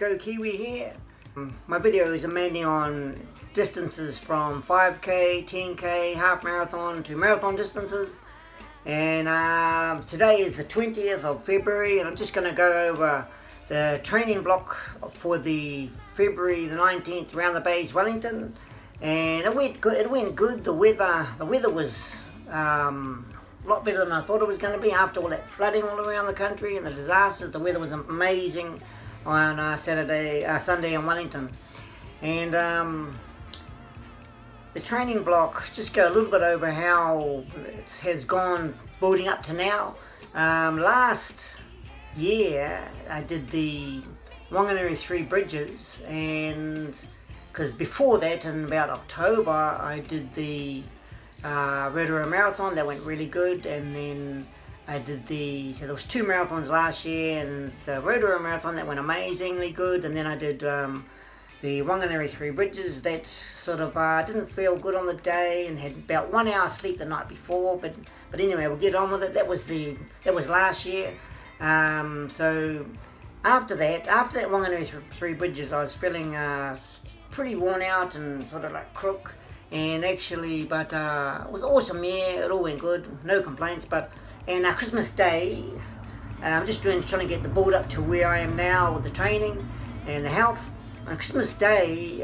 Go Kiwi here. My videos are mainly on distances from 5k, 10k, half marathon to marathon distances. And today is the 20th of February and I'm just going to go over the training block for the February the 19th Round the Bays, Wellington. And it went good. The weather was a lot better than I thought it was going to be after all that flooding all around the country and the disasters. The weather was amazing on Sunday in Wellington. And the training block, just go a little bit over how it has gone building up to now. Last year I did the Whanganui 3 bridges, and because before that in about October I did the Rotorua Marathon. That went really good, and then I did so there was 2 marathons last year, and the Rotorua Marathon that went amazingly good, and then I did the Whanganui 3 bridges. That sort of didn't feel good on the day and had about 1 hour sleep the night before, but anyway, we'll get on with it. That was last year. So after that Whanganui 3 bridges, I was feeling pretty worn out and sort of like crook, and actually, but it was awesome. Yeah, it all went good, no complaints. And Christmas Day, I'm just trying to get the build up to where I am now with the training and the health. On Christmas Day,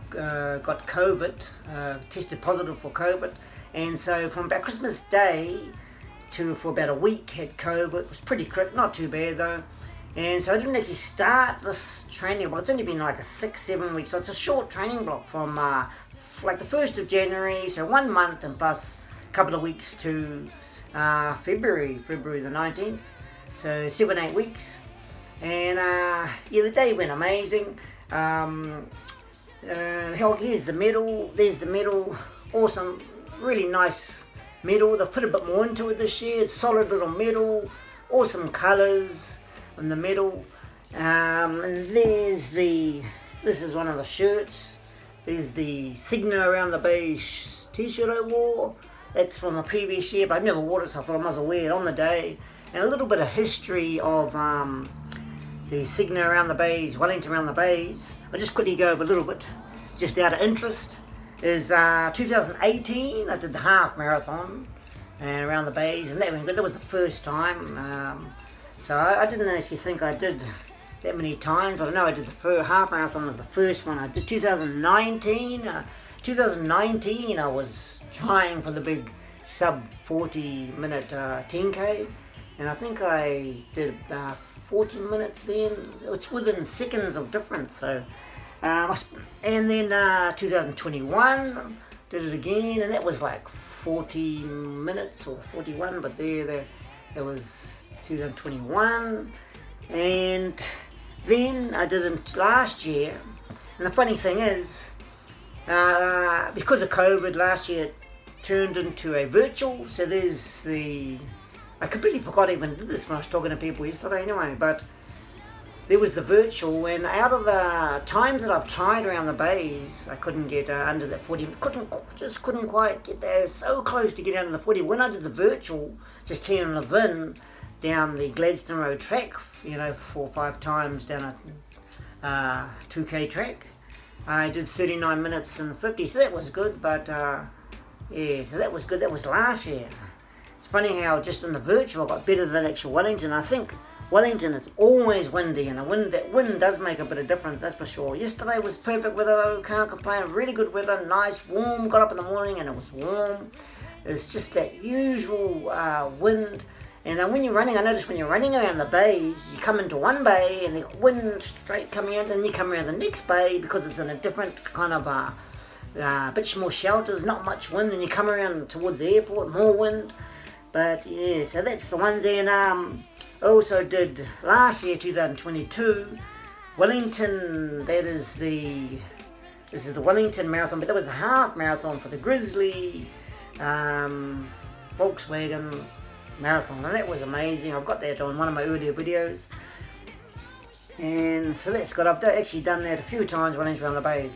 got COVID, tested positive for COVID, and so from about Christmas Day for about a week had COVID. It was pretty quick, not too bad though. And so I didn't actually start this training block. It's only been like a 6-7 weeks, so it's a short training block from like the 1st of January, so 1 month and plus a couple of weeks to February the 19th, so 7-8 weeks. And yeah, the day went amazing. Here's the medal, there's the medal, awesome, really nice medal. They've put a bit more into it this year. It's a solid little medal, awesome colours on the medal. And this is one of the shirts. There's the Signo Round the Bays t-shirt I wore. That's from a previous year, but I've never worn it, so I thought I might as well wear it on the day. And a little bit of history of the Signo Round the Bays, Wellington Round the Bays. I'll just quickly go over a little bit, just out of interest. Is 2018, I did the half marathon and around the Bays, and that went good. That was the first time. So I didn't actually think I did that many times, but I know I did the half marathon was the first one. I did 2019. 2019 I was trying for the big sub 40 minute 10k, and I think I did 40 minutes then. It's within seconds of difference. So and then 2021 did it again, and that was like 40 minutes or 41, but there it was 2021. And then I did it last year, and the funny thing is, because of COVID last year it turned into a virtual, so there's I completely forgot I even did this when I was talking to people yesterday anyway, but there was the virtual, and out of the times that I've tried around the Bays, I couldn't get under that 40, couldn't quite get there, so close to get under the 40. When I did the virtual, just here in Levin, down the Gladstone Road track, 4 or 5 times down a 2k track, I did 39 minutes and 50, so that was good. But yeah, so that was good. That was last year. It's funny how just in the virtual I got better than actual Wellington. I think Wellington is always windy, and that wind does make a bit of difference, that's for sure. Yesterday was perfect weather though, can't complain. Really good weather, nice, warm. Got up in the morning and it was warm. It's just that usual wind. And when you're running, I notice when you're running around the bays, you come into one bay and the wind straight coming out, and then you come around the next bay because it's in a different kind of bit more shelters, not much wind. Then you come around towards the airport, more wind. But yeah, so that's the ones. And also did last year, 2022, Wellington. This is the Wellington Marathon, but that was a half marathon for the Grizzly Volkswagen Marathon, and that was amazing. I've got that on one of my earlier videos, and so that's good. I've actually done that a few times when I went around the Bays,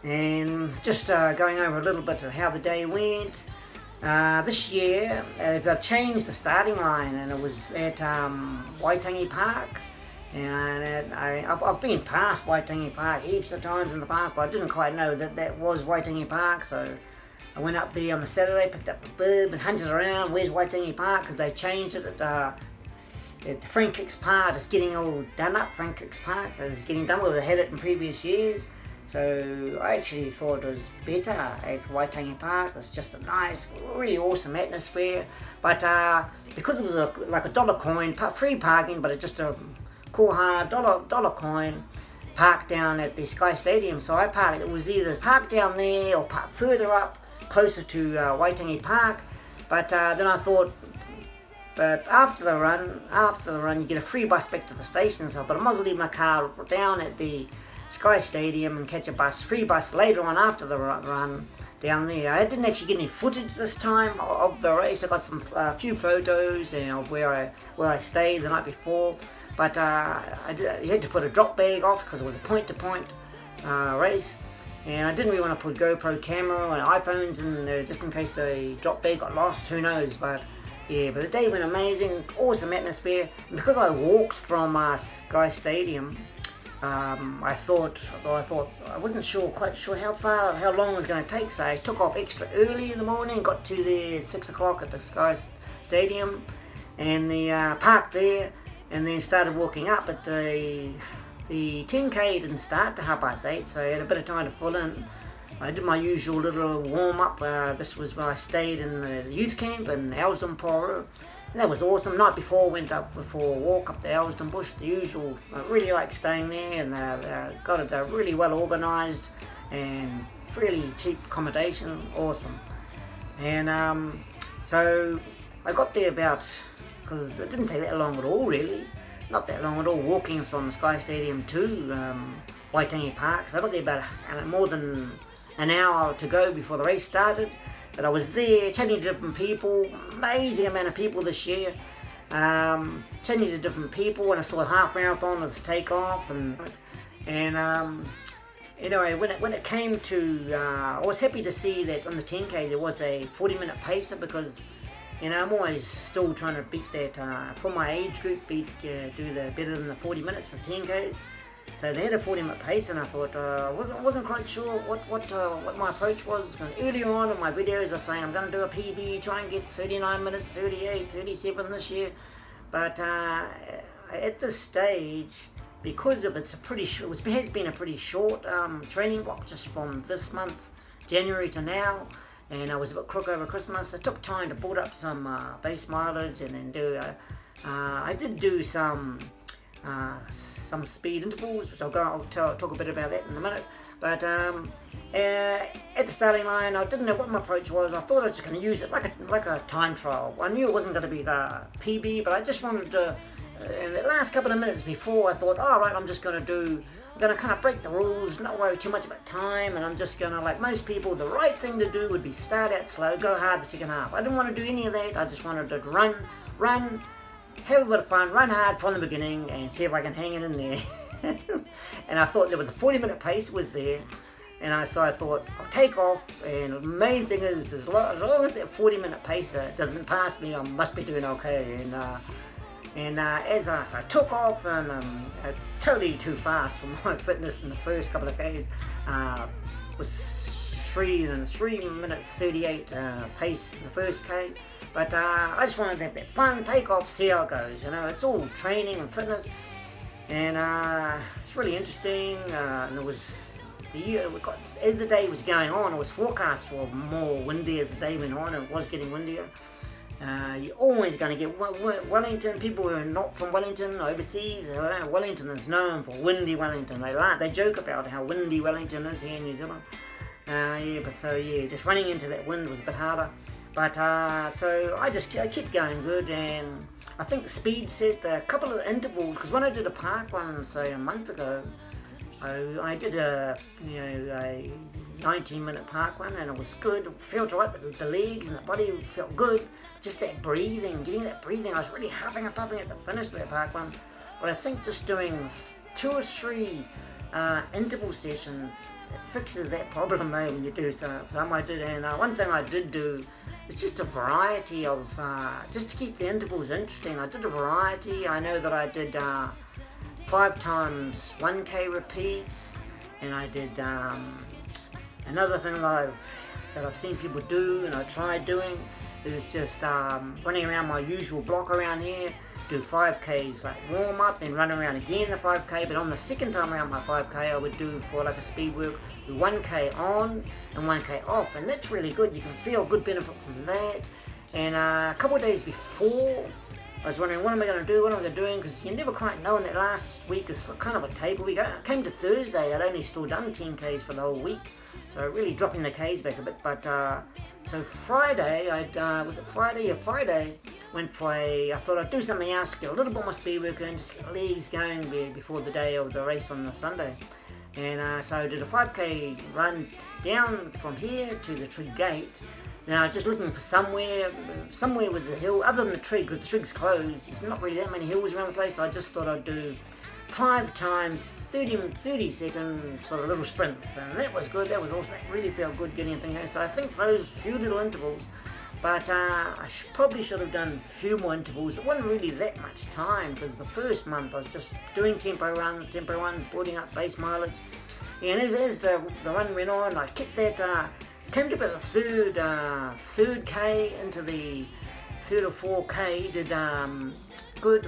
and just going over a little bit of how the day went. This year they've changed the starting line, and it was at Waitangi Park, And I've been past Waitangi Park heaps of times in the past, but I didn't quite know that was Waitangi Park. So I went up there on the Saturday, picked up the bib and hunted around. Where's Waitangi Park? Because they changed it at Frank Kicks Park. It's getting all done up. Frank Kicks Park is getting done with. They had it in previous years. So I actually thought it was better at Waitangi Park. It's just a nice, really awesome atmosphere. But because it was like a dollar coin, free parking, but it's just a cool hard dollar coin, parked down at the Sky Stadium. So I parked. It was either parked down there or parked further up, closer to Waitangi Park. But then I thought, but after the run, you get a free bus back to the station. So I thought I might as well leave my car down at the Sky Stadium and catch a free bus later on after the run down there. I didn't actually get any footage this time of the race. I got a few photos of where I stayed the night before, but you had to put a drop bag off because it was a point-to-point race, and I didn't really want to put GoPro camera and iPhones in there just in case the drop bag got lost. Who knows? But yeah, but the day went amazing, awesome atmosphere. And because I walked from Sky Stadium, I wasn't quite sure how long it was going to take, so I took off extra early in the morning, got to there 6 o'clock at the Sky Stadium, and the park there, and then started walking up. But the 10K didn't start to 8:30, so I had a bit of time to fill in. I did my usual little warm up. This was when I stayed in the youth camp in Elsdon, Poro. And that was awesome. Night before, went up for a walk up the Elsdon Bush, the usual. I really like staying there, and they're really well organised and really cheap accommodation. Awesome. And so I got there because it didn't take that long at all, really. Not that long at all, walking from the Sky Stadium to Waitangi Park. So I got there about more than an hour to go before the race started. But I was there chatting to different people, amazing amount of people this year, chatting to different people, and I saw a half marathoners take off, and anyway, when it came to, I was happy to see that on the 10K there was a 40-minute pacer, because I'm always still trying to beat that, for my age group, do the better than the 40 minutes for 10Ks. So they had a 40-minute pace, and I thought, wasn't quite sure what my approach was. And earlier on in my videos I was saying I'm going to do a PB, try and get 39 minutes, 38, 37 this year. But at this stage, because of has been a pretty short training block just from this month, January to now, and I was a bit crook over Christmas. It took time to build up some base mileage, and then I did do some speed intervals, which I'll talk a bit about that in a minute. But at the starting line, I didn't know what my approach was. I thought I was just going to use it like a time trial. I knew it wasn't going to be the PB, but I just wanted to. In the last couple of minutes before, I thought, all right, I'm going to kind of break the rules, not worry too much about time, and I'm just going to, like most people, the right thing to do would be start out slow, go hard the second half. I didn't want to do any of that. I just wanted to run, have a bit of fun, run hard from the beginning, and see if I can hang it in there. And I thought there was a 40-minute pace was there, and so I thought I'll take off. And the main thing is, as long as that 40-minute pacer doesn't pass me, I must be doing okay. And as I took off, and totally too fast for my fitness in the first couple of Ks, was 3 minutes 38 pace in the first K. But I just wanted to have that fun, take off, see how it goes. It's all training and fitness, and it's really interesting. And it was as the day was going on, it was forecast for more windy as the day went on, and it was getting windier. You're always going to get Wellington. People who are not from Wellington, overseas, Wellington is known for windy Wellington. They joke about how windy Wellington is here in New Zealand. Just running into that wind was a bit harder. But so I kept going good, and I think the speed set a couple of intervals, because when I did a park run, say a month ago, I did a 19-minute park run, and it was good. It felt right, the legs and the body felt good. Just that breathing, getting that breathing. I was really huffing and puffing at the finish of that park run. But I think just doing 2 or 3 interval sessions, it fixes that problem though when you do so. I did, and one thing I did do is just a variety of, just to keep the intervals interesting. I did a variety. I know that I did 5 times 1k repeats, and I did another thing that I've seen people do and I tried doing is just running around my usual block around here, do 5k's like warm up, then run around again the 5k, but on the second time around my 5k I would do for like a speed work, do 1k on and 1k off, and that's really good. You can feel good benefit from that. And a couple of days before, I was wondering what am I going to do, what am I going to do, because you never quite know, and that last week is kind of a taper week. I came to Thursday, I'd only still done 10k's for the whole week, so really dropping the k's back a bit. But so Friday, was it Friday? Yeah, Friday, went for I thought I'd do something else, get a little bit more speed work and just get legs going before the day of the race on the Sunday. And so I did a 5k run down from here to the Trig Gate. Then I was just looking for somewhere with a hill, other than the Trig, because the Trig's closed. There's not really that many hills around the place, so I just thought I'd do 5 times 30 second sort of little sprints, and that was good. That was awesome. That really felt good getting a thing going. So I think those few little intervals, but I probably should have done a few more intervals. It wasn't really that much time, because the first month I was just doing tempo runs, building up base mileage. And as the run went on, I kept that, came to about the third K into the 3rd or 4K, did good.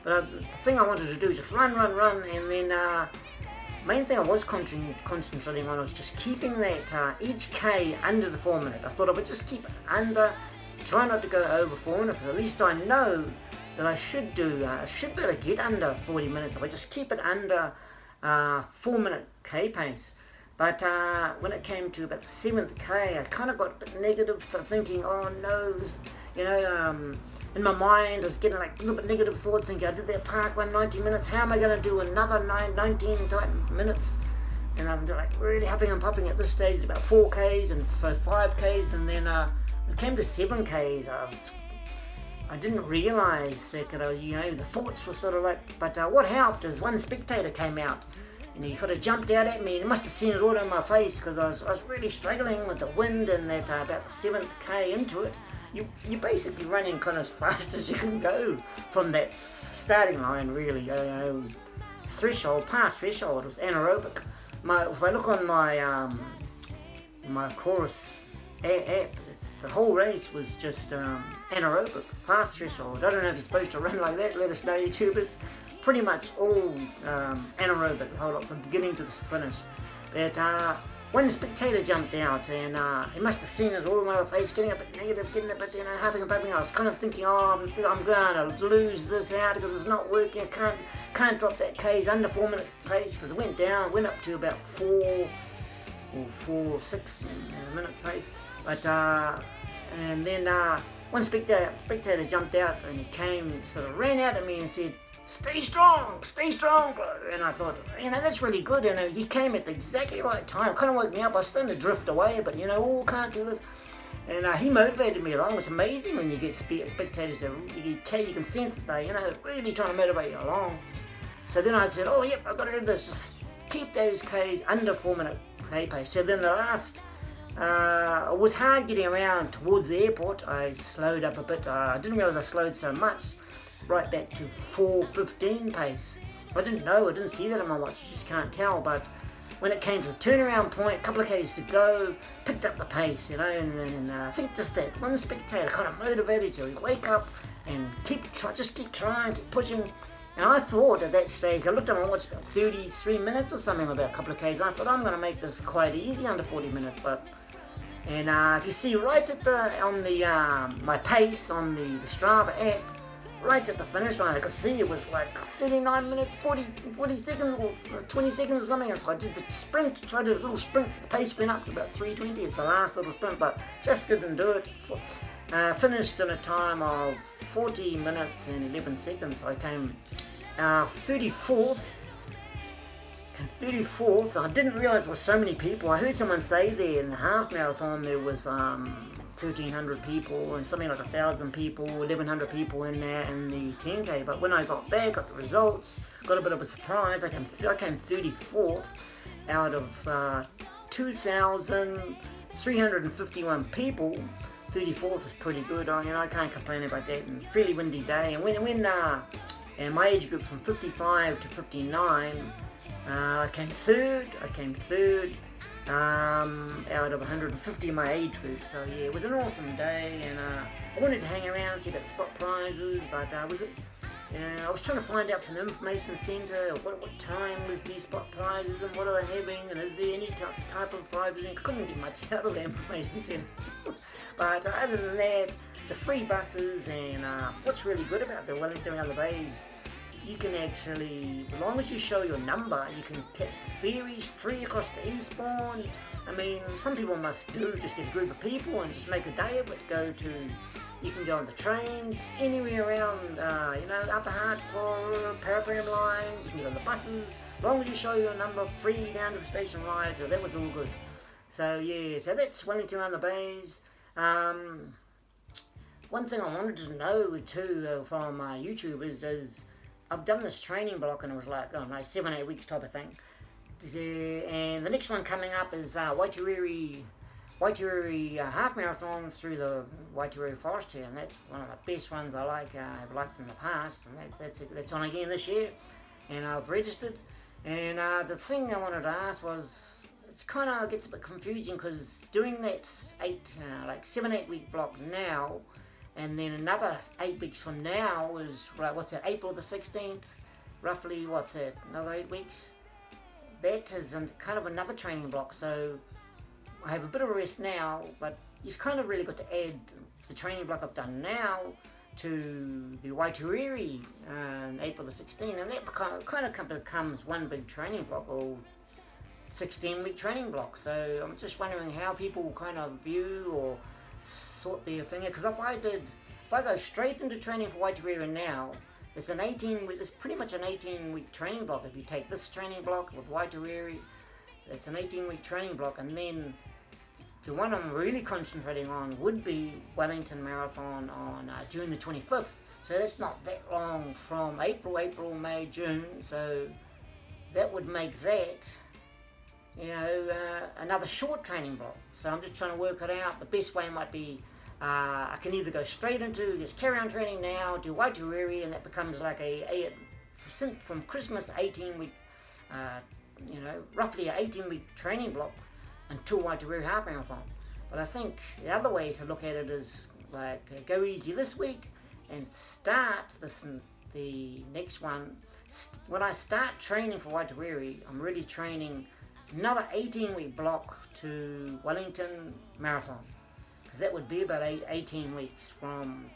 But the thing I wanted to do is just run, and then main thing I was concentrating on was just keeping that each K under the 4 minute. I thought I would just keep it under, try not to go over 4 minutes, but at least I know that I should be able to get under 40 minutes if I just keep it under 4 minute K pace. But when it came to about the 7th K, I kind of got a bit negative, thinking, oh no, in my mind I was getting like a little bit negative thoughts, thinking I did that park run 90 minutes, how am I going to do another 19 type minutes? And I'm like really huffing and puffing at this stage, about 4Ks and 5Ks, and then it came to 7Ks, I didn't realise that, the thoughts were sort of like, but what helped is one spectator came out, and he kind of jumped out at me, and he must have seen it all in my face, because I was really struggling with the wind, and that about the 7th K into it, you're basically running kind of as fast as you can go from that starting line, really. Past threshold, it was anaerobic. If I look on my Chorus app, the whole race was just anaerobic, past threshold. I don't know if you're supposed to run like that, let us know, YouTubers. Pretty much all anaerobic, the whole lot, from beginning to the finish. But one spectator jumped out, and he must have seen it all in my face, getting a bit negative, getting a bit, huffing and puffing. I was kind of thinking, oh, I'm going to lose this out because it's not working. I can't drop that K's under 4 minute pace, because it went up to about 6 minutes pace. But and then one spectator jumped out, and he came, sort of ran out at me and said, stay strong, and I thought, that's really good. He came at the exactly right time, kind of woke me up. I was starting to drift away, but can't do this. And he motivated me along. It's amazing when you get spectators that you can sense that they, really trying to motivate you along. So then I said, oh yep, I've got to do this, just keep those Ks under 4 minute K pace. So then the last, it was hard getting around towards the airport. I slowed up a bit. I didn't realise I slowed so much. Right back to 4:15 pace. I didn't see that on my watch, you just can't tell, but when it came to the turnaround point, a couple of Ks to go, picked up the pace, and then I think just that one spectator kind of motivated you. You wake up and just keep trying, keep pushing. And I thought at that stage, I looked at my watch, about 33 minutes or something, about a couple of Ks, and I thought I'm going to make this quite easy under 40 minutes, and if you see right at my pace on the Strava app, right at the finish line, I could see it was like 39 minutes, 40 seconds, or 20 seconds or something. So I did the sprint, tried a little sprint, the pace went up to about 3:20 at the last little sprint, but just didn't do it. Finished in a time of 40 minutes and 11 seconds. I came 34th. I didn't realise there were so many people. I heard someone say there in the half marathon there was 1,300 people and something like 1,000 people, 1,100 people in there in the 10K. But when I got back, got the results, got a bit of a surprise. I came 34th out of 2,351 people. 34th is pretty good. I can't complain about that. And fairly windy day. And and my age group from 55 to 59, I came third out of 150 in my age group. So yeah, it was an awesome day, and I wanted to hang around, see about the spot prizes, but I was trying to find out from the information centre what time was these spot prizes and what are they having, and is there any type of prizes. I couldn't get much out of the information centre. But other than that, the free buses, and what's really good about the Wellington Round the Bays, you can actually, as long as you show your number, you can catch the ferries free across the Eastbourne. I mean, some people must just get a group of people and just make a day of it. You can go on the trains anywhere around, Upper Hartport, Paragram lines. You can get on the buses, as long as you show your number, free down to the station ride. So that was all good. So yeah, so that's Wellington Round the Bays. One thing I wanted to know too from YouTube is I've done this training block, and it was like 7-8 weeks type of thing. And the next one coming up is Waitereri half marathons through the Waitereri Forest here, and that's one of the best ones I've liked in the past, and that's on again this year, and I've registered. And the thing I wanted to ask was, it's kind of gets a bit confusing because doing that 7-8 week block now, and then another 8 weeks from now is April the 16th, roughly another 8 weeks. That is kind of another training block, so I have a bit of a rest now, but you've kind of really got to add the training block I've done now to the Waitereri on April the 16th, and that kind of becomes one big training block, or 16-week training block. So I'm just wondering how people kind of view or sort their thing, because if I go straight into training for Waitereri now, it's pretty much an 18-week training block. If you take this training block with Waitereri, it's an 18-week training block, and then the one I'm really concentrating on would be Wellington Marathon on June the 25th. So that's not that long from April, May, June. So that would make that, another short training block. So I'm just trying to work it out. The best way might be I can either go straight into just carry on training now, do Waitereri, and that becomes like from Christmas 18-week, roughly an 18-week training block until Waitereri Half Marathon. But I think the other way to look at it is go easy this week and start the next one. When I start training for Waitereri, I'm really training another 18-week block to Wellington Marathon, because that would be about 18 weeks from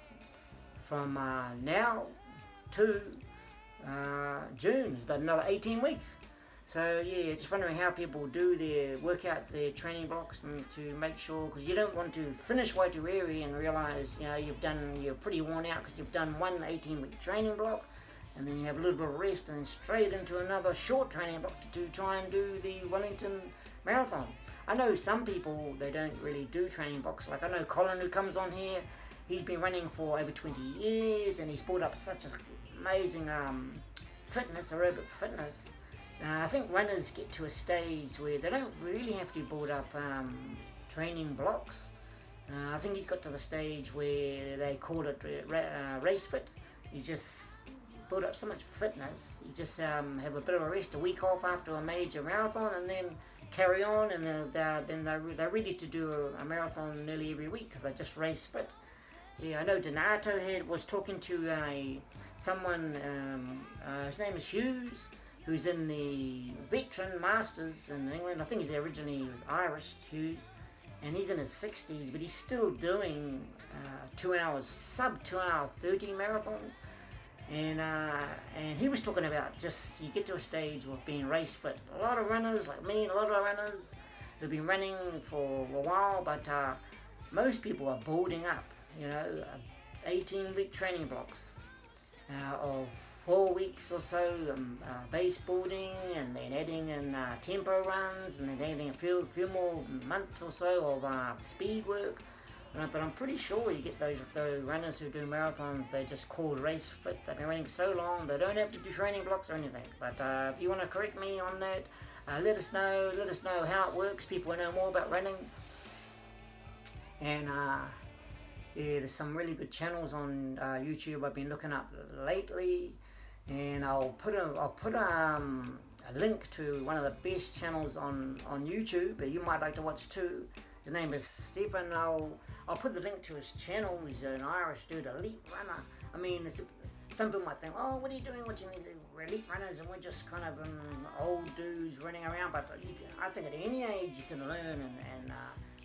now to June. It's about another 18 weeks. So yeah, just wondering how people work out their training blocks, and to make sure, because you don't want to finish Waitereri and realise you're pretty worn out because you've done one 18-week training block, and then you have a little bit of rest and then straight into another short training block to try and do the Wellington Marathon. I know some people, they don't really do training blocks. Like I know Colin, who comes on here, he's been running for over 20 years, and he's brought up such amazing aerobic fitness. I think runners get to a stage where they don't really have to build up training blocks. I think he's got to the stage where they call it race fit. He's just built up so much fitness. You just have a bit of a rest, a week off after a major marathon, and then carry on, and then they're ready to do a marathon nearly every week because they're just race fit. Yeah, I know Donato was talking to someone, his name is Hughes, who's in the veteran masters in England. I think he was Irish, Hughes, and he's in his 60s, but he's still doing 2 hours, sub 2 hour 30 marathons. And he was talking about just you get to a stage of being race fit. A lot of runners like me, and a lot of runners who've been running for a while, but most people are building up, 18-week training blocks of 4 weeks or so, base building, and then adding in tempo runs, and then adding a few more months or so of speed work. But I'm pretty sure you get those runners who do marathons, they're just called race fit. They've been running so long, they don't have to do training blocks or anything. But if you want to correct me on that, let us know. Let us know how it works. People who know more about running. And there's some really good channels on YouTube I've been looking up lately. and I'll put a link to one of the best channels on YouTube that you might like to watch too. His name is Stephen. I'll put the link to his channel. He's an Irish dude, elite runner. I mean, some people might think, oh, what are you doing watching these elite runners and we're just kind of old dudes running around, but I think at any age you can learn, and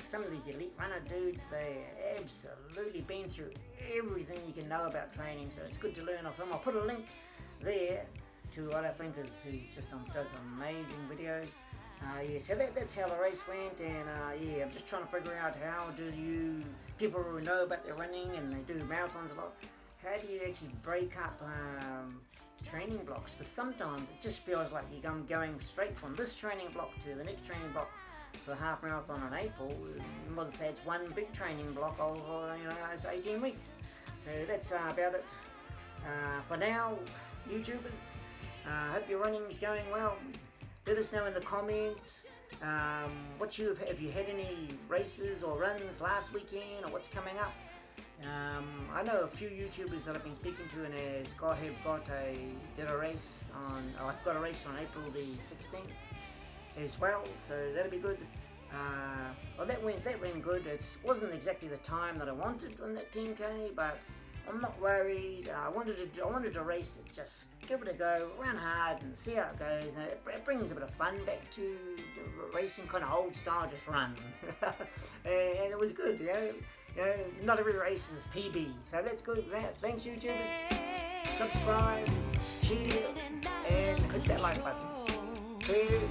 some of these elite runner dudes, they absolutely been through everything you can know about training, so it's good to learn off him. I'll put a link there to what I think is he just does amazing videos. So that's how the race went, and I'm just trying to figure out how do you, people who know about their running and they do marathons a lot, how do you actually break up training blocks? Because sometimes it just feels like you're going straight from this training block to the next training block. For the half marathon in April, you might say it's one big training block over, it's 18 weeks. So that's about it for now, YouTubers. Hope your running is going well. Let us know in the comments have you had any races or runs last weekend, or what's coming up. I know a few YouTubers that I've been speaking to, and I've got a race on April the 16th as well, so that'll be good. That went good. It wasn't exactly the time that I wanted on that 10k, but I'm not worried. I wanted to race it, just give it a go, run hard and see how it goes, and it brings a bit of fun back to the racing, kind of old style, just run. And it was good, not every race is PB, so that's good. Thanks, YouTubers. Subscribe, share, and hit that like button. See you.